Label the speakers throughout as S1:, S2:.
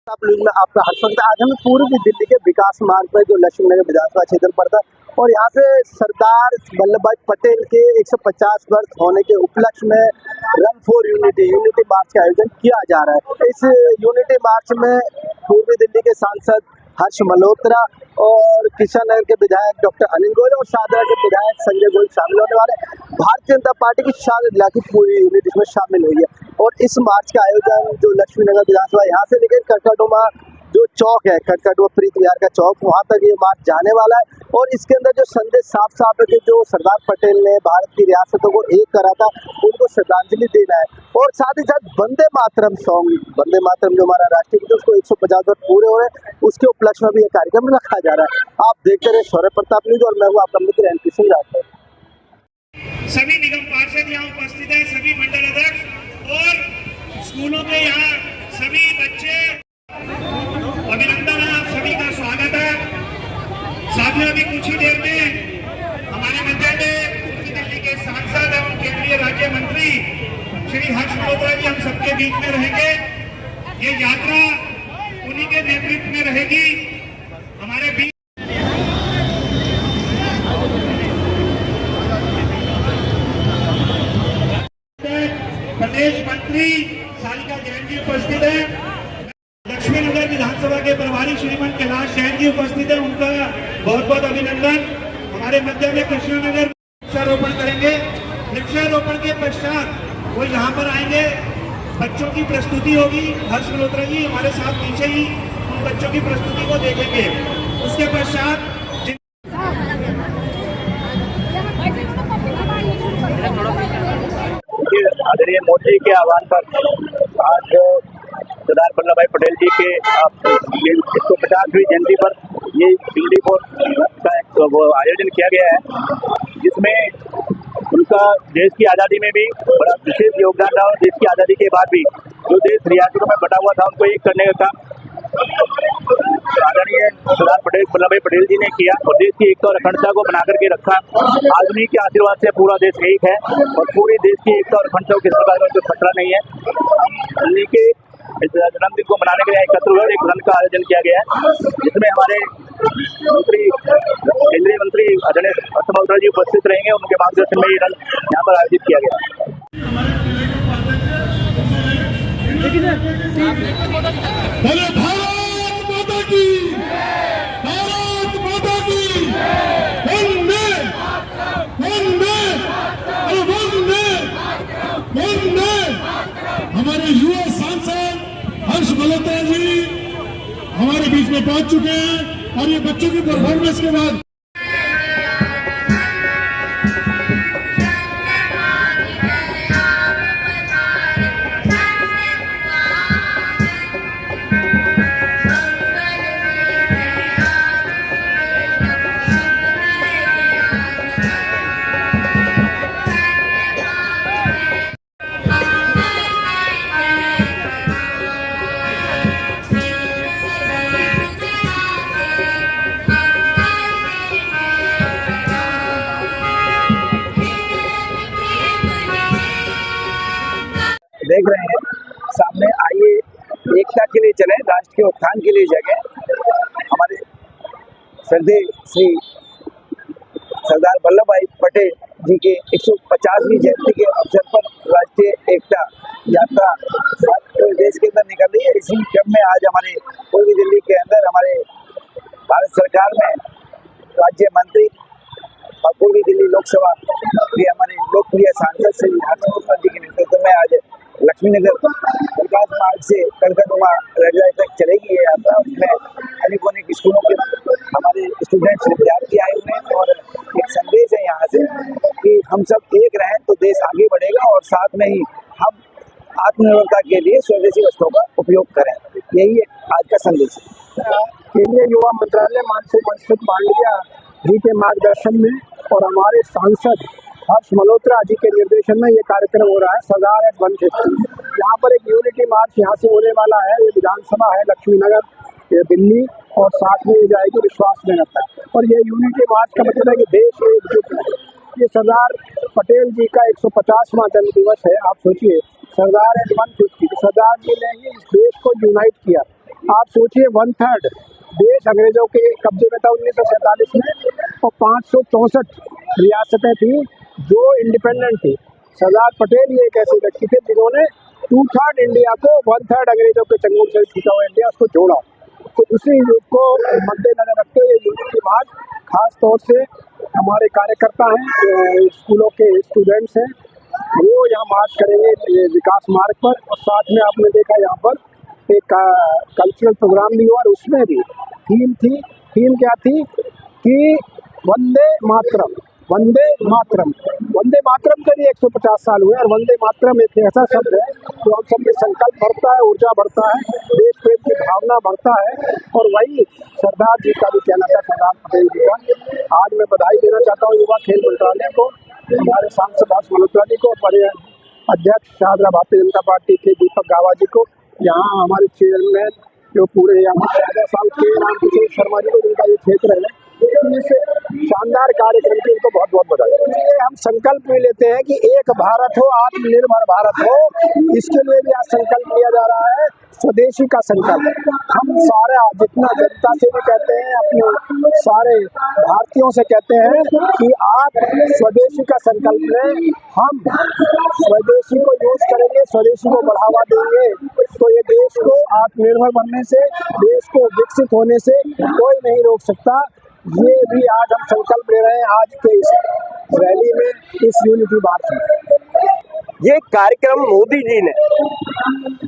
S1: आप न्यूज़ में आपका हर वक्त। आज हम पूर्वी दिल्ली के विकास मार्ग पर जो लक्ष्मी नगर विधानसभा क्षेत्र पड़ता है और यहाँ से सरदार वल्लभ भाई पटेल के 150 वर्ष होने के उपलक्ष्य में रन फॉर यूनिटी मार्च का आयोजन किया जा रहा है। इस यूनिटी मार्च में पूर्वी दिल्ली के सांसद हर्ष मल्होत्रा और किशन नगर के विधायक डॉक्टर अनिल गोयल और शाहदरा के विधायक संजय गोयल शामिल होने वाले। भारतीय जनता पार्टी की शाह जिला की पूरी यूनिट इसमें शामिल हुई है और इस मार्च का आयोजन जो लक्ष्मी नगर विधानसभा यहाँ से लेकर कटकटुमा जो चौक है, कटकटुमा प्रीत विहार का चौक, वहाँ तक ये मार्च जाने वाला है। और इसके अंदर जो संदेश साफ साफ है कि जो सरदार पटेल ने भारत की रियासतों को एक करा था, उनको श्रद्धांजलि देना है। और साथ ही साथ वंदे मातरम सॉन्ग, वंदे मातरम जो हमारा राष्ट्रीय गीत, उसको 150 वर्ष पूरे हो रहे हैं, उसके उपलक्ष्य में भी ये कार्यक्रम रखा जा रहा है। आप देखते रहे शौर्य प्रताप न्यूज और मैं हूँ आपका मित्र एनपी सिंह राठौर।
S2: सभी निगम पार्षद यहाँ उपस्थित हैं, सभी मंडल अध्यक्ष और स्कूलों के यहाँ सभी बच्चे, अभिनंदन है, आप सभी का स्वागत है। साथियों, अभी कुछ ही देर में हमारे मध्य में पूर्वी दिल्ली के सांसद एवं केंद्रीय राज्य मंत्री श्री हर्ष मल्होत्रा जी हम सबके बीच में रहेंगे। ये यात्रा उन्हीं के नेतृत्व में रहेगी। हमारे बीच प्रदेश मंत्री सालिका जैन जी उपस्थित है। लक्ष्मी नगर विधानसभा के प्रभारी श्रीमान कैलाश जैन जी उपस्थित है, उनका बहुत बहुत अभिनंदन। हमारे मध्य में कृष्णनगर वृक्षारोपण करेंगे। वृक्षारोपण के पश्चात वो यहाँ पर आएंगे, बच्चों की प्रस्तुति होगी। हर्ष मल्होत्रा जी हमारे साथ पीछे ही उन बच्चों की प्रस्तुति को देखेंगे। उसके पश्चात
S3: आदरणीय मोदी के आह्वान पर आज सरदार वल्लभ भाई पटेल जी के 150वीं जयंती पर ये यूनिटी का आयोजन किया गया है, जिसमें उनका देश की आज़ादी में भी बड़ा विशेष योगदान रहा और देश की आज़ादी के बाद भी जो देश रियासतों में बटा हुआ था उनको एक करने का काम आदरणीय सरदार वल्लभ भाई पटेल जी ने किया और देश की एकता और अखंडता को बना करके रखा। आज उन्हीं के आशीर्वाद से पूरा देश एक है और पूरी देश की एकता और अखंडता को किसी प्रकार का कोई खतरा नहीं है। हम उन्हीं के जन्मदिन को मनाने के लिए एकत्र हुए और एक रन का आयोजन किया गया है, जिसमें हमारे केंद्रीय मंत्री आदरणीय हर्ष मल्होत्रा जी उपस्थित रहेंगे। उनके मार्गदर्शन में ये रन यहाँ पर आयोजित किया गया है।
S4: हमारे युवा सांसद हर्ष मल्होत्रा जी हमारे बीच में पहुंच चुके हैं और ये बच्चों की परफॉर्मेंस के बाद
S3: देख रहे हैं सामने, आइए एकता के लिए चले, राष्ट्र के उत्थान के लिए जगह। हमारे श्रद्धेय श्री सरदार वल्लभ भाई पटेल जी के 150वीं जयंती के अवसर पर राष्ट्रीय एकता यात्रा देश के अंदर निकल रही है। इसी क्रम में आज हमारे पूर्वी दिल्ली के अंदर हमारे भारत सरकार में राज्य मंत्री और पूर्वी दिल्ली लोकसभा के हमारे लोकप्रिय सांसद श्री हर्ष मल्होत्रा जी के नेतृत्व में आज लक्ष्मी नगर विकास मार्ग से कटकटुमा रेलवे तक चलेगी ये यात्रा। उसमें अनेक अनेक स्कूलों के हमारे स्टूडेंट्स विद्यार्थी आए हुए हैं और एक संदेश है यहाँ से कि हम सब एक रहें तो देश आगे बढ़ेगा और साथ में ही हम आत्मनिर्भरता के लिए स्वदेशी वस्तुओं का उपयोग करें। यही आज का संदेश है।
S1: केंद्रीय युवा मंत्रालय मानसिक मनसुख मांडविया जी के मार्गदर्शन में और हमारे सांसद हर्ष मल्होत्रा जी के निर्देशन में ये कार्यक्रम हो रहा है। सरदार एट 150 यहाँ पर एक यूनिटी मार्च यहाँ से होने वाला है। ये विधानसभा है लक्ष्मी नगर, ये दिल्ली और साथ में ये जाएगी विश्वास नगर तक। और ये यूनिटी मार्च का मतलब है कि देश एकजुट है। ये सरदार पटेल जी का 150वां जन्म दिवस है। आप सोचिए, सरदार एट 150, सरदार जी ने इस देश को यूनाइट किया। आप सोचिए 1/3 देश अंग्रेजों के कब्जे में था 1947 में, और 564 रियासतें थी जो इंडिपेंडेंट थी। सरदार पटेल ये एक ऐसे व्यक्ति थे जिन्होंने 2/3 इंडिया को 1/3 अंग्रेजों के चंगुल से छूटा हुआ इंडिया उसको जोड़ा। तो उसी युग को मद्देनजर रखते हुए यूनिटी मार्च खास तौर से हमारे कार्यकर्ता हैं, स्कूलों के स्टूडेंट्स हैं, वो यहाँ मार्च करेंगे विकास मार्ग पर। और साथ में आपने देखा यहाँ पर एक कल्चरल प्रोग्राम भी हुआ, और उसमें भी थीम क्या थी कि वंदे मातरम। वंदे मातरम के लिए 150 साल हुए, और वंदे मातरम एक ऐसा शब्द है जो हम सब में संकल्प बढ़ता है, ऊर्जा बढ़ता है, देश प्रेम की भावना बढ़ता है। और वही सरदार जी का भी कहना था, सरदार पटेल जी का। आज मैं बधाई देना चाहता हूँ युवा खेल मंत्रालय को, हमारे सांसद हर्ष मल्होत्रा जी को, अध्यक्ष शाहजहां भारतीय जनता पार्टी के दीपक गावा जी को, यहाँ हमारे चेयरमैन जो पूरे यहाँ साहब के रामकिशोर शर्मा जी को, जिनका ये क्षेत्र है, से शानदार कार्यक्रम की इनको बहुत बहुत बधाई। हम संकल्प भी लेते हैं कि एक भारत हो, आत्मनिर्भर भारत हो, इसके लिए भी आज संकल्प लिया जा रहा है, स्वदेशी का संकल्प। हम सारा जितना जनता से भी कहते हैं, अपने सारे भारतीयों से कहते हैं कि आप स्वदेशी का संकल्प लें। हम स्वदेशी को यूज करेंगे, स्वदेशी को बढ़ावा देंगे, तो ये देश को आत्मनिर्भर बनने से, देश को विकसित होने से कोई नहीं रोक सकता। ये भी आज हम संकल्प ले रहे हैं आज के इस रैली में, इस यूनिटी मार्च में।
S3: ये कार्यक्रम मोदी जी ने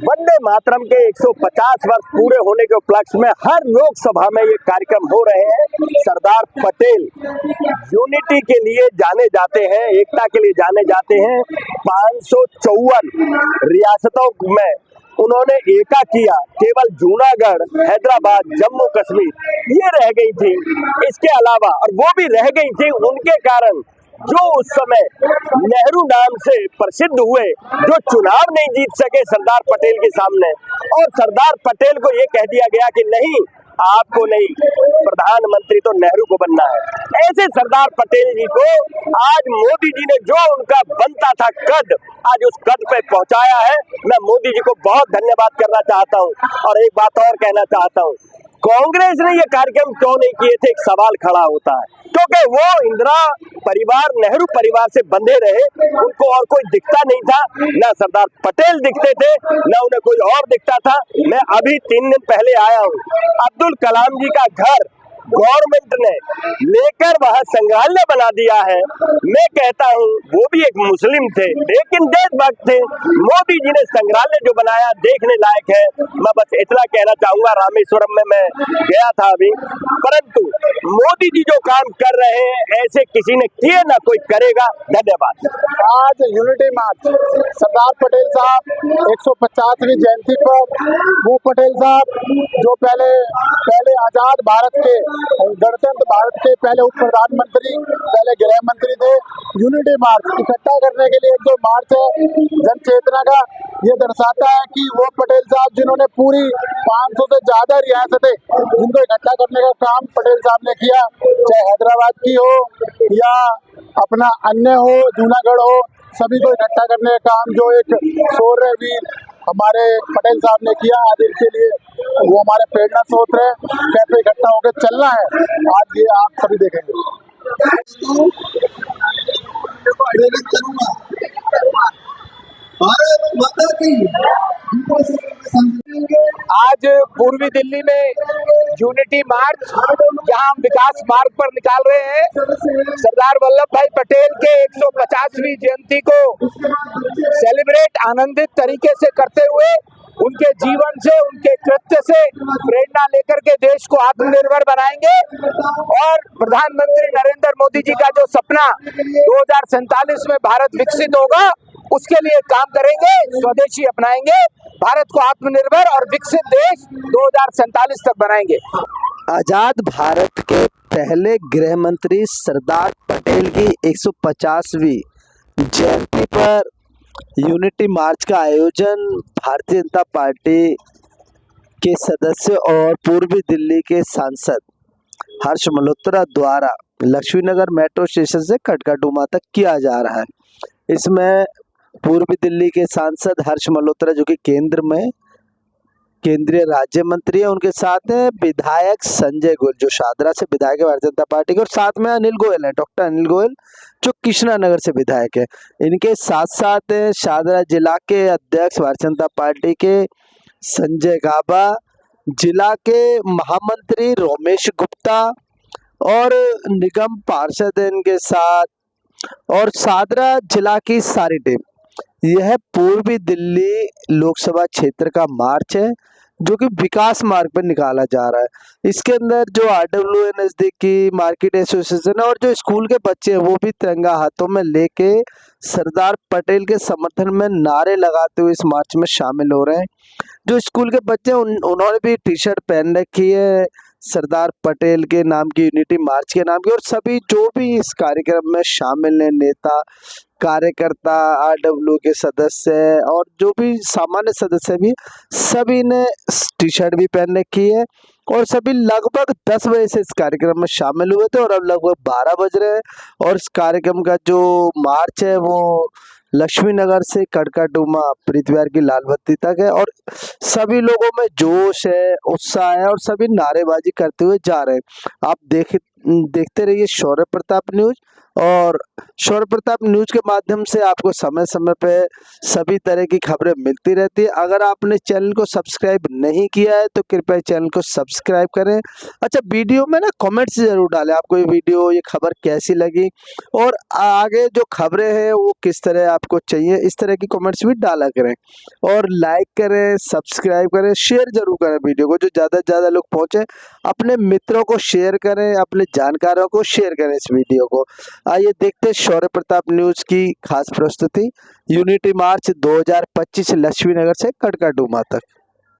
S3: वंदे मातरम के 150 वर्ष पूरे होने के उपलक्ष्य में हर लोकसभा में ये कार्यक्रम हो रहे हैं। सरदार पटेल यूनिटी के लिए जाने जाते हैं, एकता के लिए जाने जाते हैं। 554 रियासतों में उन्होंने एका किया, केवल जूनागढ़, हैदराबाद, जम्मू कश्मीर ये रह गई थी। इसके अलावा, और वो भी रह गई थी उनके कारण जो उस समय नेहरू नाम से प्रसिद्ध हुए, जो चुनाव नहीं जीत सके सरदार पटेल के सामने, और सरदार पटेल को ये कह दिया गया कि नहीं, आपको नहीं, प्रधानमंत्री तो नेहरू को बनना है। ऐसे सरदार पटेल जी को आज मोदी जी ने जो उनका बनता था कद, आज उस कद पे पहुंचाया है। मैं मोदी जी को बहुत धन्यवाद करना चाहता हूं। और एक बात और कहना चाहता हूं, कांग्रेस ने ये कार्यक्रम क्यों नहीं किए थे, एक सवाल खड़ा होता है, क्योंकि वो इंदिरा परिवार, नेहरू परिवार से बंधे रहे, उनको और कोई दिखता नहीं था, ना सरदार पटेल दिखते थे, ना उन्हें कोई और दिखता था। मैं अभी 3 दिन पहले आया हूँ, अब्दुल कलाम जी का घर गवर्नमेंट ने लेकर वहां संग्रहालय बना दिया है। मैं कहता हूं वो भी एक मुस्लिम थे लेकिन देशभक्त थे। मोदी जी ने संग्रहालय जो बनाया देखने लायक है। मैं बस इतना कहना चाहूंगा, रामेश्वरम में मैं गया था अभी, परंतु मोदी जी जो काम कर रहे हैं ऐसे किसी ने किए ना कोई करेगा। धन्यवाद।
S1: आज यूनिटी मार्च सरदार पटेल साहब 150वीं जयंती पर, वो पटेल साहब जो पहले आजाद भारत के, गणतंत्र भारत के पहले उप प्रधानमंत्री, पहले गृह मंत्री थे। यूनिटी मार्च इकट्ठा करने के लिए जो मार्च है जन चेतना का, ये दर्शाता है कि वो पटेल साहब जिन्होंने पूरी 500 से ज्यादा रियासतें जिनको इकट्ठा करने का काम पटेल साहब ने किया, चाहे हैदराबाद की हो या अपना अन्य हो, जूनागढ़ हो, सभी को इकट्ठा करने का काम जो एक शौर्यवीर हमारे पटेल साहब ने किया, आज इनके लिए वो हमारे प्रेरणा स्रोत है। कैसे इकट्ठा होकर चलना है आज ये आप सभी देखेंगे।
S3: आज पूर्वी दिल्ली में यूनिटी मार्च, जहां हम विकास मार्ग पर निकाल रहे हैं, सरदार वल्लभ भाई पटेल के 150वीं जयंती को सेलिब्रेट आनंदित तरीके से करते हुए, उनके जीवन से, उनके कृत्य से प्रेरणा लेकर के देश को आत्मनिर्भर बनाएंगे। और प्रधानमंत्री नरेंद्र मोदी जी का जो सपना 2047 में भारत विकसित होगा, उसके लिए काम करेंगे, स्वदेशी अपनाएंगे, भारत को आत्मनिर्भर और विकसित देश 2047 तक बनाएंगे।
S1: आजाद भारत के पहले गृह मंत्री सरदार पटेल की 150वीं जयंती पर यूनिटी मार्च का आयोजन भारतीय जनता पार्टी के सदस्य और पूर्वी दिल्ली के सांसद हर्ष मल्होत्रा द्वारा लक्ष्मीनगर मेट्रो स्टेशन से खटकाडूमा तक किया जा रहा है। इसमें पूर्वी दिल्ली के सांसद हर्ष मल्होत्रा, जो कि केंद्र में केंद्रीय राज्य मंत्री है, उनके साथ है विधायक संजय गोयल जो शादरा से विधायक है भारतीय जनता पार्टी के, और साथ में अनिल गोयल है, डॉक्टर अनिल गोयल जो कृष्णानगर से विधायक है। इनके साथ साथ शादरा जिला के अध्यक्ष भारतीय जनता पार्टी के संजय गाबा, जिला के महामंत्री रोमेश गुप्ता और निगम पार्षद है इनके साथ, और शादरा जिला की सारी टीम। यह पूर्वी दिल्ली लोकसभा क्षेत्र का मार्च है जो कि विकास मार्ग पर निकाला जा रहा है। इसके अंदर जो RWA नजदीकी मार्केट एसोसिएशन है और जो स्कूल के बच्चे हैं वो भी तिरंगा हाथों में लेके सरदार पटेल के समर्थन में नारे लगाते हुए इस मार्च में शामिल हो रहे हैं। जो स्कूल के बच्चे उन्होंने भी टी-शर्ट पहन रखी है सरदार पटेल के नाम की, यूनिटी मार्च के नाम की, और सभी जो भी इस कार्यक्रम में शामिल हैं, नेता कार्यकर्ता, RWA के सदस्य और जो भी सामान्य सदस्य भी, सभी ने टी-शर्ट भी पहन रखी है और सभी लगभग 10 बजे से इस कार्यक्रम में शामिल हुए थे और अब लगभग 12 बज रहे हैं। और इस कार्यक्रम का जो मार्च है वो लक्ष्मी नगर से कड़काडूमा प्रीतविहार की लाल बत्ती तक है और सभी लोगों में जोश है, उत्साह है और सभी नारेबाजी करते हुए जा रहे हैं। आप देखते रहिए शौर्य प्रताप न्यूज, और शौर्य प्रताप न्यूज के माध्यम से आपको समय समय पे सभी तरह की खबरें मिलती रहती है। अगर आपने चैनल को सब्सक्राइब नहीं किया है तो कृपया चैनल को सब्सक्राइब करें। अच्छा, वीडियो में ना कमेंट्स जरूर डालें, आपको ये वीडियो, ये खबर कैसी लगी और आगे जो खबरें हैं वो किस तरह आपको चाहिए, इस तरह की कमेंट्स भी डाला करें। और लाइक करें, सब्सक्राइब करें, शेयर जरूर करें वीडियो को, जो ज़्यादा से ज़्यादा लोग पहुँचे। अपने मित्रों को शेयर करें, अपने जानकारों को शेयर करें इस वीडियो को। आइए देखते हैं शौर्य प्रताप न्यूज की खास प्रस्तुति यूनिटी मार्च 2025 लक्ष्मी नगर से कड़काडूमा तक।